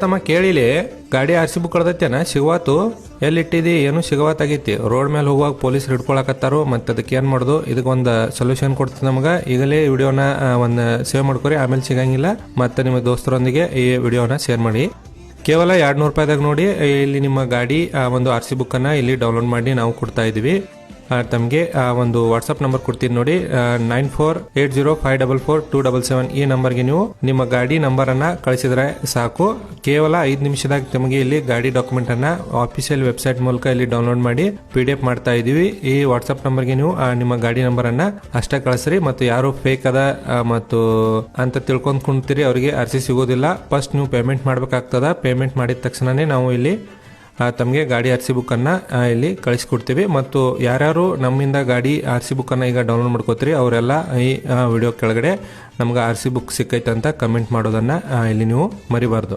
ತಮ್ಮ ಕೇಳಿಲಿ, ಗಾಡಿ RC book ಕಳ್ದೈತೇನ? ಸಿಗವಾತು ಎಲ್ಲಿಟ್ಟಿದಿ? ಏನು ಸಿಗವಾತಾಗೈತಿ. ರೋಡ್ ಮೇಲೆ ಹೋಗುವಾಗ ಪೊಲೀಸ್ ಹಿಡ್ಕೊಳಕತ್ತಾರು. ಮತ್ತೆ ಅದಕ್ಕೆ ಏನ್ ಮಾಡೋದು? ಇದಕ್ಕೊಂದು ಸೊಲ್ಯೂಷನ್ ಕೊಡ್ತೀನಿ ನಮ್ಗೆ. ಈಗಲೇ ವಿಡಿಯೋನ ಒಂದು ಸೇವ್ ಮಾಡ್ಕೊರಿ, ಆಮೇಲೆ ಸಿಗಂಗಿಲ್ಲ. ಮತ್ತೆ ನಿಮ್ಮ ದೋಸ್ತರೊಂದಿಗೆ ಈ ವಿಡಿಯೋನ ಶೇರ್ ಮಾಡಿ. ಕೇವಲ 200 ರೂಪಾಯಿದಾಗ ನೋಡಿ ಇಲ್ಲಿ ನಿಮ್ಮ ಗಾಡಿ ಒಂದು RC ಬುಕ್ ಅನ್ನ ಇಲ್ಲಿ ಡೌನ್ಲೋಡ್ ಮಾಡಿ ನಾವು ಕೊಡ್ತಾ ಇದೀವಿ. ತಮಗೆ ಒಂದು ವಾಟ್ಸ್ಆಪ್ ನಂಬರ್ ಕೊಡ್ತೀನಿ ನೋಡಿ, 9480544277. ಈ ನಂಬರ್ಗೆ ನೀವು ನಿಮ್ಮ ಗಾಡಿ ನಂಬರ್ ಅನ್ನ ಕಳಿಸಿದ್ರೆ ಸಾಕು. ಕೇವಲ 5 ನಿಮಿಷದಾಗ ತಮಗೆ ಇಲ್ಲಿ ಗಾಡಿ ಡಾಕ್ಯುಮೆಂಟ್ ಅನ್ನ ಆಫಿಷಿಯಲ್ ವೆಬ್ಸೈಟ್ ಮೂಲಕ ಇಲ್ಲಿ ಡೌನ್ಲೋಡ್ ಮಾಡಿ PDF ಮಾಡ್ತಾ ಇದೀವಿ. ಈ ವಾಟ್ಸ್ಆಪ್ ನಂಬರ್ಗೆ ನೀವು ನಿಮ್ಮ ಗಾಡಿ ನಂಬರ್ ಅನ್ನ ಅಷ್ಟೇ ಕಳಿಸ್ರಿ. ಮತ್ತು ಯಾರು ಫೇಕ್ ಅದ ಮತ್ತು ಅಂತ ತಿಳ್ಕೊಂಡ್ ಕುಂತೀರಿ ಅವರಿಗೆ RC ಸಿಗೋದಿಲ್ಲ. ಫಸ್ಟ್ ನೀವು ಪೇಮೆಂಟ್ ಮಾಡ್ಬೇಕಾಗ್ತದ. ಪೇಮೆಂಟ್ ಮಾಡಿದ ತಕ್ಷಣನೇ ನಾವು ಇಲ್ಲಿ ತಮಗೆ ಗಾಡಿ RC ಬುಕ್ ಅನ್ನ ಇಲ್ಲಿ ಕಳಿಸ್ಕೊಡ್ತೀವಿ. ಮತ್ತು ಯಾರ್ಯಾರು ನಮ್ಮಿಂದ ಗಾಡಿ RC ಬುಕ್ ಅನ್ನ ಈಗ ಡೌನ್ಲೋಡ್ ಮಾಡ್ಕೋತೀರಿ ಅವರೆಲ್ಲ ಈ ವಿಡಿಯೋ ಕೆಳಗಡೆ ನಮ್ಗೆ RC ಬುಕ್ ಸಿಕ್ಕೈತೆ ಅಂತ ಕಮೆಂಟ್ ಮಾಡೋದನ್ನ ಇಲ್ಲಿ ನೀವು ಮರಿಬಾರ್ದು.